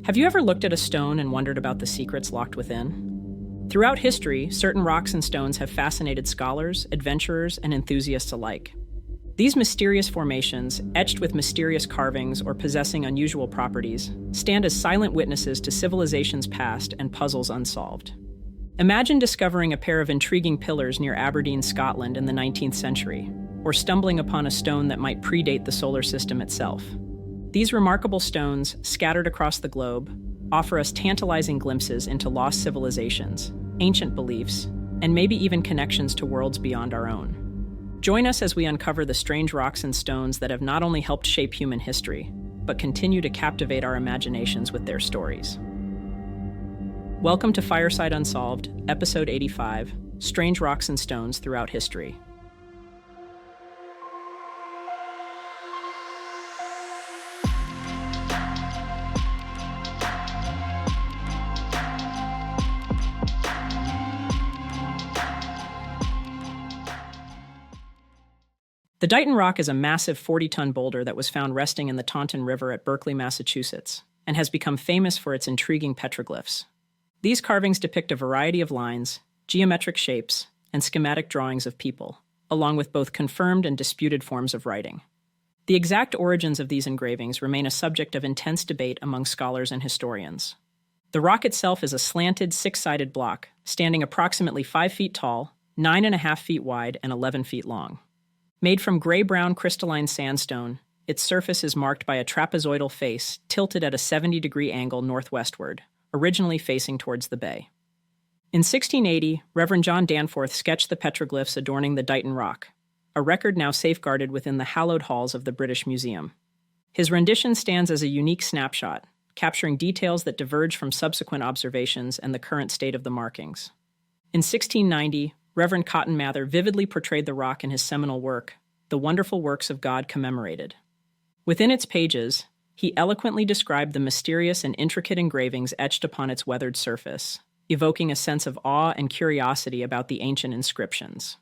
Have you ever looked at a stone and wondered about the secrets locked within? Throughout history, certain rocks and stones have fascinated scholars, adventurers, and enthusiasts alike. These mysterious formations, etched with mysterious carvings or possessing unusual properties, stand as silent witnesses to civilizations past and puzzles unsolved. Imagine discovering a pair of intriguing pillars near Aberdeen, Scotland in the 19th century, or stumbling upon a stone that might predate the solar system itself. These remarkable stones, scattered across the globe, offer us tantalizing glimpses into lost civilizations, ancient beliefs, and maybe even connections to worlds beyond our own. Join us as we uncover the strange rocks and stones that have not only helped shape human history, but continue to captivate our imaginations with their stories. Welcome to Fireside Unsolved, Episode 85, Strange Rocks and Stones Throughout History. The Dighton Rock is a massive 40-ton boulder that was found resting in the Taunton River at Berkeley, Massachusetts, and has become famous for its intriguing petroglyphs. These carvings depict a variety of lines, geometric shapes, and schematic drawings of people, along with both confirmed and disputed forms of writing. The exact origins of these engravings remain a subject of intense debate among scholars and historians. The rock itself is a slanted, six-sided block, standing approximately 5 feet tall, 9.5 feet wide, and 11 feet long. Made from gray-brown crystalline sandstone, its surface is marked by a trapezoidal face tilted at a 70-degree angle northwestward, originally facing towards the bay. In 1680, Reverend John Danforth sketched the petroglyphs adorning the Dighton Rock, a record now safeguarded within the hallowed halls of the British Museum. His rendition stands as a unique snapshot, capturing details that diverge from subsequent observations and the current state of the markings. In 1690, Reverend Cotton Mather vividly portrayed the rock in his seminal work, The Wonderful Works of God Commemorated. Within its pages, he eloquently described the mysterious and intricate engravings etched upon its weathered surface, evoking a sense of awe and curiosity about the ancient inscriptions.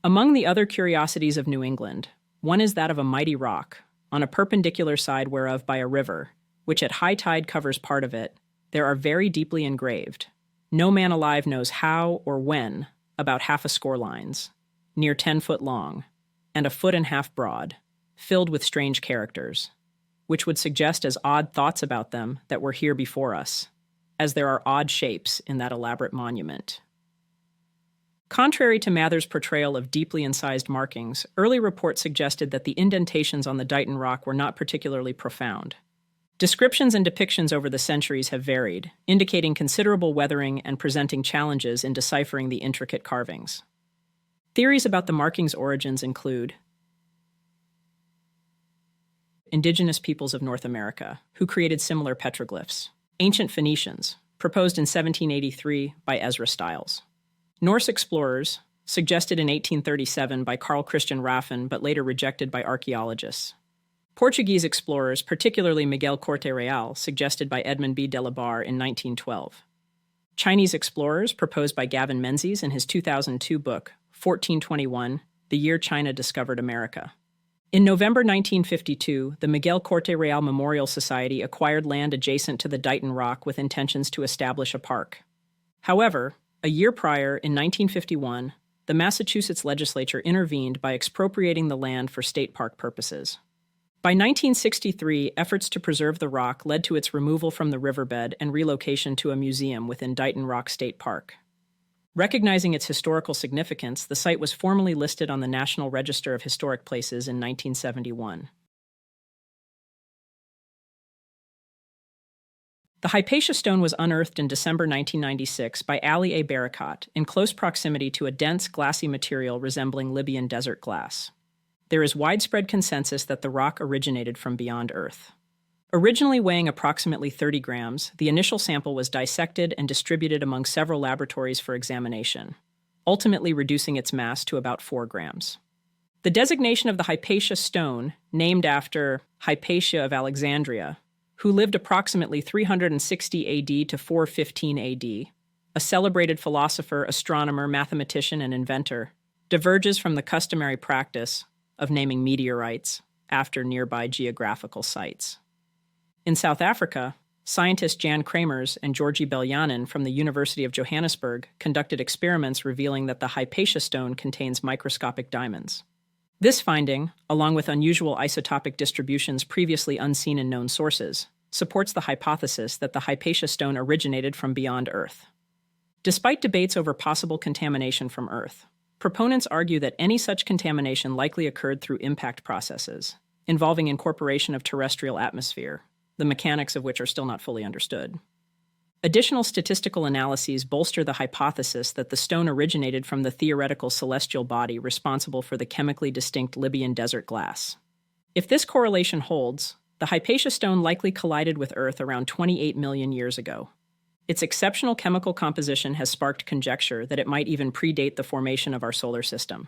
Among the other curiosities of New England, one is that of a mighty rock, on a perpendicular side whereof by a river, which at high tide covers part of it, there are very deeply engraved, no man alive knows how or when, about 60 lines, near 10 foot long, and 1.5 feet broad, filled with strange characters, which would suggest as odd thoughts about them that were here before us, as there are odd shapes in that elaborate monument. Contrary to Mather's portrayal of deeply incised markings, early reports suggested that the indentations on the Dighton Rock were not particularly profound. Descriptions and depictions over the centuries have varied, indicating considerable weathering and presenting challenges in deciphering the intricate carvings. Theories about the markings' origins include indigenous peoples of North America, who created similar petroglyphs, ancient Phoenicians, proposed in 1783 by Ezra Stiles, Norse explorers, suggested in 1837 by Carl Christian Raffin but later rejected by archaeologists, Portuguese explorers, particularly Miguel Corte Real, suggested by Edmund B. de la Barre in 1912. Chinese explorers, proposed by Gavin Menzies in his 2002 book, 1421, The Year China Discovered America. In November 1952, the Miguel Corte Real Memorial Society acquired land adjacent to the Dighton Rock with intentions to establish a park. However, a year prior, in 1951, the Massachusetts legislature intervened by expropriating the land for state park purposes. By 1963, efforts to preserve the rock led to its removal from the riverbed and relocation to a museum within Dighton Rock State Park. Recognizing its historical significance, the site was formally listed on the National Register of Historic Places in 1971. The Hypatia Stone was unearthed in December 1996 by Ali A. Barakat in close proximity to a dense, glassy material resembling Libyan desert glass. There is widespread consensus that the rock originated from beyond Earth. Originally weighing approximately 30 grams, the initial sample was dissected and distributed among several laboratories for examination, ultimately reducing its mass to about 4 grams. The designation of the Hypatia Stone, named after Hypatia of Alexandria, who lived approximately 360 AD to 415 AD, a celebrated philosopher, astronomer, mathematician, and inventor, diverges from the customary practice of naming meteorites after nearby geographical sites. In South Africa, Scientists Jan Kramers and Georgi Belyanin from the University of Johannesburg conducted experiments revealing that the Hypatia Stone contains microscopic diamonds. This finding, along with unusual isotopic distributions previously unseen in known sources, supports the hypothesis that the Hypatia Stone originated from beyond Earth. Despite debates over possible contamination from Earth, proponents argue that any such contamination likely occurred through impact processes, involving incorporation of terrestrial atmosphere, the mechanics of which are still not fully understood. Additional statistical analyses bolster the hypothesis that the stone originated from the theoretical celestial body responsible for the chemically distinct Libyan desert glass. If this correlation holds, the Hypatia Stone likely collided with Earth around 28 million years ago. Its exceptional chemical composition has sparked conjecture that it might even predate the formation of our solar system.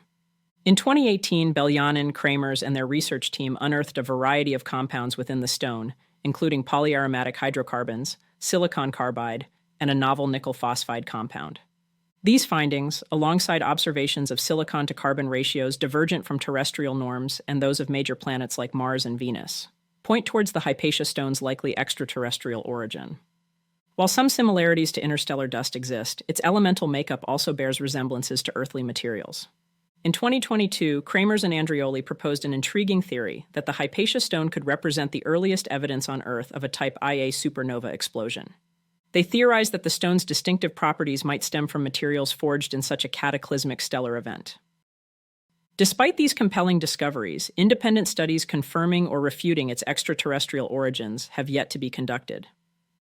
In 2018, Belyanin, Kramers, and their research team unearthed a variety of compounds within the stone, including polyaromatic hydrocarbons, silicon carbide, and a novel nickel phosphide compound. These findings, alongside observations of silicon to carbon ratios divergent from terrestrial norms and those of major planets like Mars and Venus, point towards the Hypatia Stone's likely extraterrestrial origin. While some similarities to interstellar dust exist, its elemental makeup also bears resemblances to earthly materials. In 2022, Kramers and Andreoli proposed an intriguing theory that the Hypatia Stone could represent the earliest evidence on Earth of a type Ia supernova explosion. They theorized that the stone's distinctive properties might stem from materials forged in such a cataclysmic stellar event. Despite these compelling discoveries, independent studies confirming or refuting its extraterrestrial origins have yet to be conducted.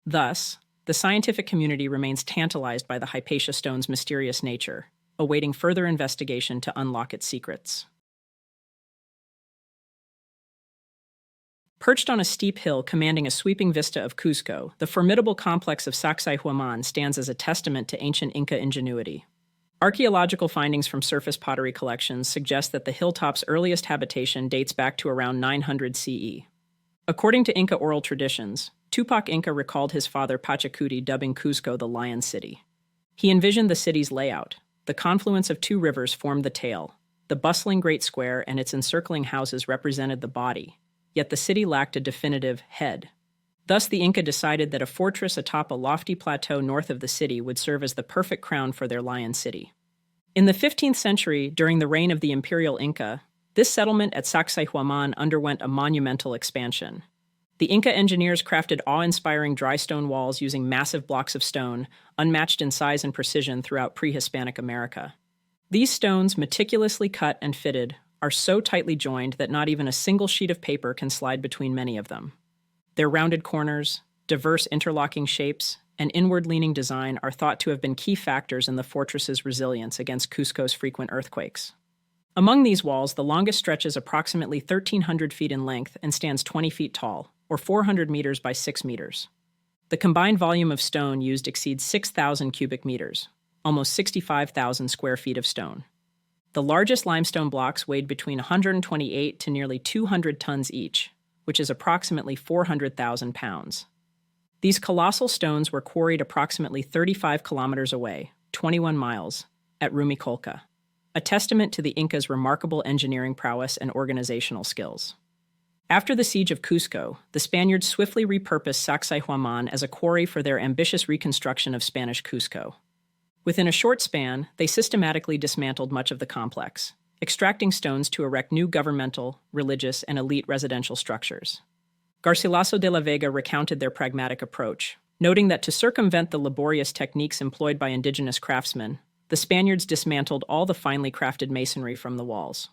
Thus, the scientific community remains tantalized by the Hypatia Stone's mysterious nature, awaiting further investigation to unlock its secrets. Perched on a steep hill commanding a sweeping vista of Cusco, the formidable complex of Sacsayhuaman stands as a testament to ancient Inca ingenuity. Archaeological findings from surface pottery collections suggest that the hilltop's earliest habitation dates back to around 900 CE. According to Inca oral traditions, Tupac Inca recalled his father Pachacuti dubbing Cusco the Lion City. He envisioned the city's layout. The confluence of two rivers formed the tail. The bustling Great Square and its encircling houses represented the body, yet the city lacked a definitive head. Thus, the Inca decided that a fortress atop a lofty plateau north of the city would serve as the perfect crown for their lion city. In the 15th century, during the reign of the imperial Inca, this settlement at Sacsayhuaman underwent a monumental expansion. The Inca engineers crafted awe-inspiring dry stone walls using massive blocks of stone, unmatched in size and precision throughout pre-Hispanic America. These stones, meticulously cut and fitted, are so tightly joined that not even a single sheet of paper can slide between many of them. Their rounded corners, diverse interlocking shapes, and inward-leaning design are thought to have been key factors in the fortress's resilience against Cusco's frequent earthquakes. Among these walls, the longest stretches approximately 1,300 feet in length and stands 20 feet tall, or 400 meters by 6 meters. The combined volume of stone used exceeds 6,000 cubic meters, almost 65,000 square feet of stone. The largest limestone blocks weighed between 128 to nearly 200 tons each, which is approximately 400,000 pounds. These colossal stones were quarried approximately 35 kilometers away, 21 miles, at Rumicolca, a testament to the Incas' remarkable engineering prowess and organizational skills. After the siege of Cusco, the Spaniards swiftly repurposed Sacsayhuaman as a quarry for their ambitious reconstruction of Spanish Cusco. Within a short span, they systematically dismantled much of the complex, extracting stones to erect new governmental, religious, and elite residential structures. Garcilaso de la Vega recounted their pragmatic approach, noting that to circumvent the laborious techniques employed by indigenous craftsmen, the Spaniards dismantled all the finely crafted masonry from the walls.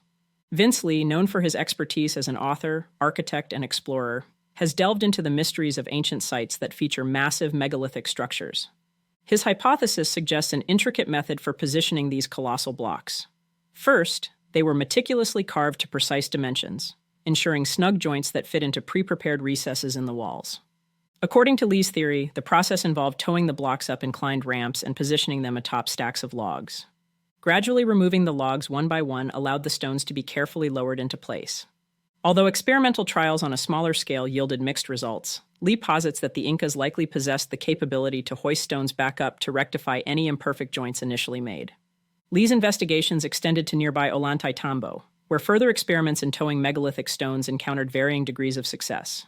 Vince Lee, known for his expertise as an author, architect, and explorer, has delved into the mysteries of ancient sites that feature massive megalithic structures. His hypothesis suggests an intricate method for positioning these colossal blocks. First, they were meticulously carved to precise dimensions, ensuring snug joints that fit into pre-prepared recesses in the walls. According to Lee's theory, the process involved towing the blocks up inclined ramps and positioning them atop stacks of logs. Gradually removing the logs one by one allowed the stones to be carefully lowered into place. Although experimental trials on a smaller scale yielded mixed results, Lee posits that the Incas likely possessed the capability to hoist stones back up to rectify any imperfect joints initially made. Lee's investigations extended to nearby Ollantaytambo, where further experiments in towing megalithic stones encountered varying degrees of success.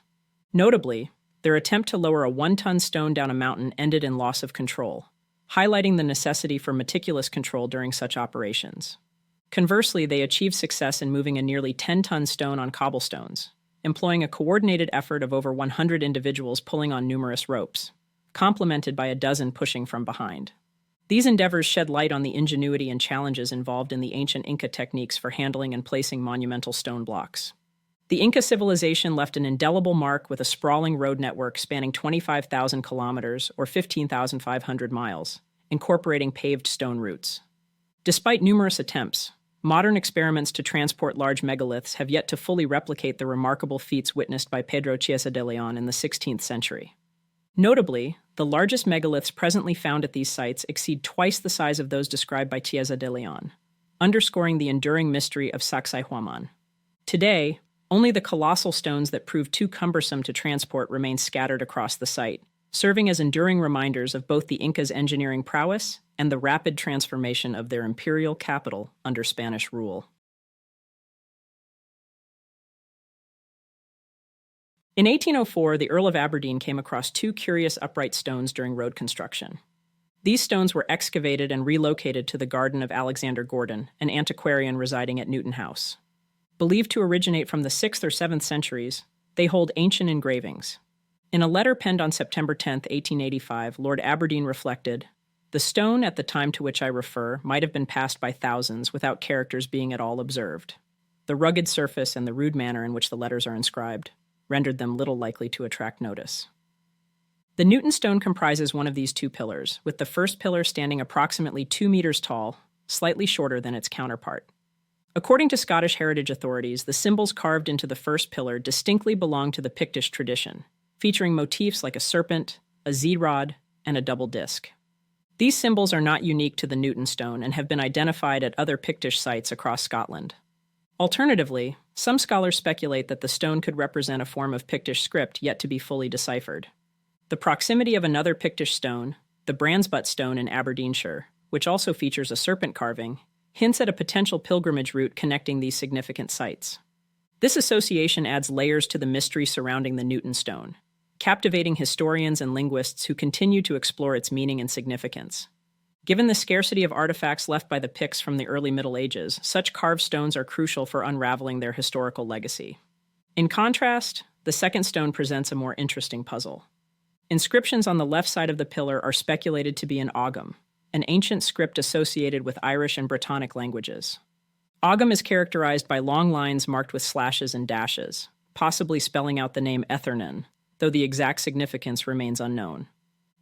Notably, Their attempt to lower a 1-ton stone down a mountain ended in loss of control, highlighting the necessity for meticulous control during such operations. Conversely, they achieved success in moving a nearly 10-ton stone on cobblestones, employing a coordinated effort of over 100 individuals pulling on numerous ropes, complemented by a dozen pushing from behind. These endeavors shed light on the ingenuity and challenges involved in the ancient Inca techniques for handling and placing monumental stone blocks. The Inca civilization left an indelible mark with a sprawling road network spanning 25,000 kilometers or 15,500 miles, incorporating paved stone routes. Despite numerous attempts, modern experiments to transport large megaliths have yet to fully replicate the remarkable feats witnessed by Pedro Chiesa de Leon in the 16th century. Notably, the largest megaliths presently found at these sites exceed twice the size of those described by Chiesa de Leon, underscoring the enduring mystery of Sacsayhuaman. Today, only the colossal stones that proved too cumbersome to transport remain scattered across the site, serving as enduring reminders of both the Incas' engineering prowess and the rapid transformation of their imperial capital under Spanish rule. In 1804, the Earl of Aberdeen came across 2 curious upright stones during road construction. These stones were excavated and relocated to the garden of Alexander Gordon, an antiquarian residing at Newton House. Believed to originate from the 6th or 7th centuries, they hold ancient engravings. In a letter penned on September 10, 1885, Lord Aberdeen reflected, "The stone at the time to which I refer might have been passed by thousands without characters being at all observed. The rugged surface and the rude manner in which the letters are inscribed rendered them little likely to attract notice." The Newton stone comprises one of these 2 pillars, with the first pillar standing approximately 2 meters tall, slightly shorter than its counterpart. According to Scottish heritage authorities, the symbols carved into the first pillar distinctly belong to the Pictish tradition, featuring motifs like a serpent, a Z-rod, and a double disc. These symbols are not unique to the Newton stone and have been identified at other Pictish sites across Scotland. Alternatively, some scholars speculate that the stone could represent a form of Pictish script yet to be fully deciphered. The proximity of another Pictish stone, the Bransbutt stone in Aberdeenshire, which also features a serpent carving, hints at a potential pilgrimage route connecting these significant sites. This association adds layers to the mystery surrounding the Newton stone, captivating historians and linguists who continue to explore its meaning and significance. Given the scarcity of artifacts left by the Picts from the early Middle Ages, such carved stones are crucial for unraveling their historical legacy. In contrast, the second stone presents a more interesting puzzle. Inscriptions on the left side of the pillar are speculated to be in Ogham, an ancient script associated with Irish and Brittonic languages. Ogham is characterized by long lines marked with slashes and dashes, possibly spelling out the name Ethernan, though the exact significance remains unknown.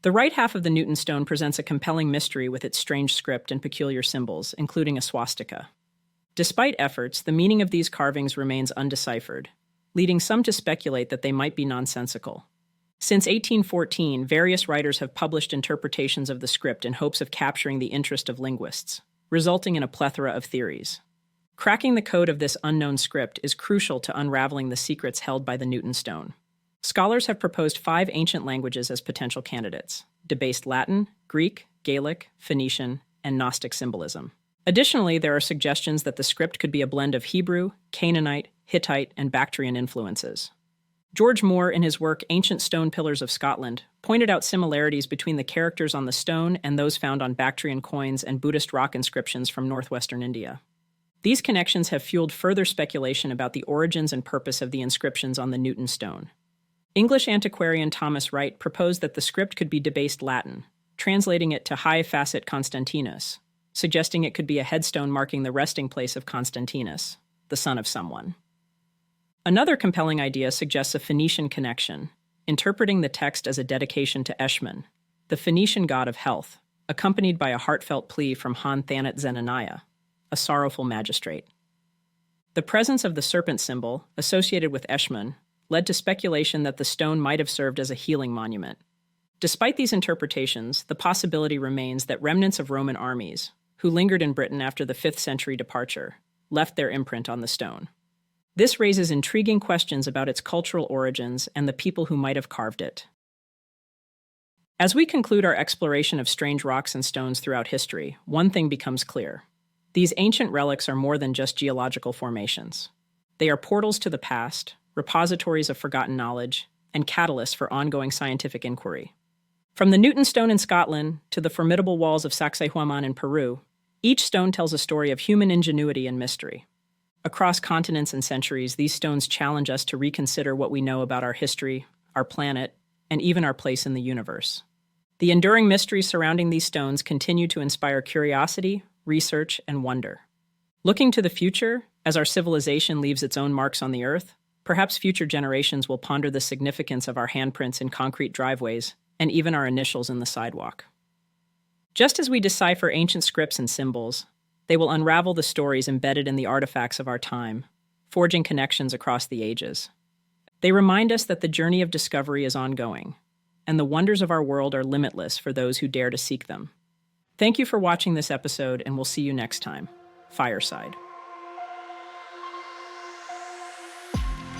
The right half of the Newton stone presents a compelling mystery with its strange script and peculiar symbols, including a swastika. Despite efforts, the meaning of these carvings remains undeciphered, leading some to speculate that they might be nonsensical. Since 1814, various writers have published interpretations of the script in hopes of capturing the interest of linguists, resulting in a plethora of theories. Cracking the code of this unknown script is crucial to unraveling the secrets held by the Newton stone. Scholars have proposed 5 ancient languages as potential candidates: debased Latin, Greek, Gaelic, Phoenician, and Gnostic symbolism. Additionally, there are suggestions that the script could be a blend of Hebrew, Canaanite, Hittite, and Bactrian influences. George Moore, in his work Ancient Stone Pillars of Scotland, pointed out similarities between the characters on the stone and those found on Bactrian coins and Buddhist rock inscriptions from northwestern India. These connections have fueled further speculation about the origins and purpose of the inscriptions on the Newton stone. English antiquarian Thomas Wright proposed that the script could be debased Latin, translating it to Hae Facit Constantinus, suggesting it could be a headstone marking the resting place of Constantinus, the son of someone. Another compelling idea suggests a Phoenician connection, interpreting the text as a dedication to Eshmun, the Phoenician god of health, accompanied by a heartfelt plea from Han Thanat Zenaniah, a sorrowful magistrate. The presence of the serpent symbol, associated with Eshmun, led to speculation that the stone might have served as a healing monument. Despite these interpretations, the possibility remains that remnants of Roman armies, who lingered in Britain after the 5th century departure, left their imprint on the stone. This raises intriguing questions about its cultural origins and the people who might have carved it. As we conclude our exploration of strange rocks and stones throughout history, one thing becomes clear. These ancient relics are more than just geological formations. They are portals to the past, repositories of forgotten knowledge, and catalysts for ongoing scientific inquiry. From the Newton Stone in Scotland to the formidable walls of Sacsayhuaman in Peru, each stone tells a story of human ingenuity and mystery. Across continents and centuries, these stones challenge us to reconsider what we know about our history, our planet, and even our place in the universe. The enduring mysteries surrounding these stones continue to inspire curiosity, research, and wonder. Looking to the future, as our civilization leaves its own marks on the Earth, perhaps future generations will ponder the significance of our handprints in concrete driveways and even our initials in the sidewalk. Just as we decipher ancient scripts and symbols, they will unravel the stories embedded in the artifacts of our time, forging connections across the ages. They remind us that the journey of discovery is ongoing, and the wonders of our world are limitless for those who dare to seek them. Thank you for watching this episode, and we'll see you next time. Fireside.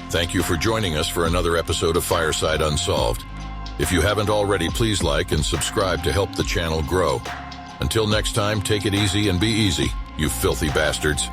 Thank you for joining us for another episode of Fireside Unsolved. If you haven't already, please like and subscribe to help the channel grow. Until next time, take it easy and be easy, you filthy bastards.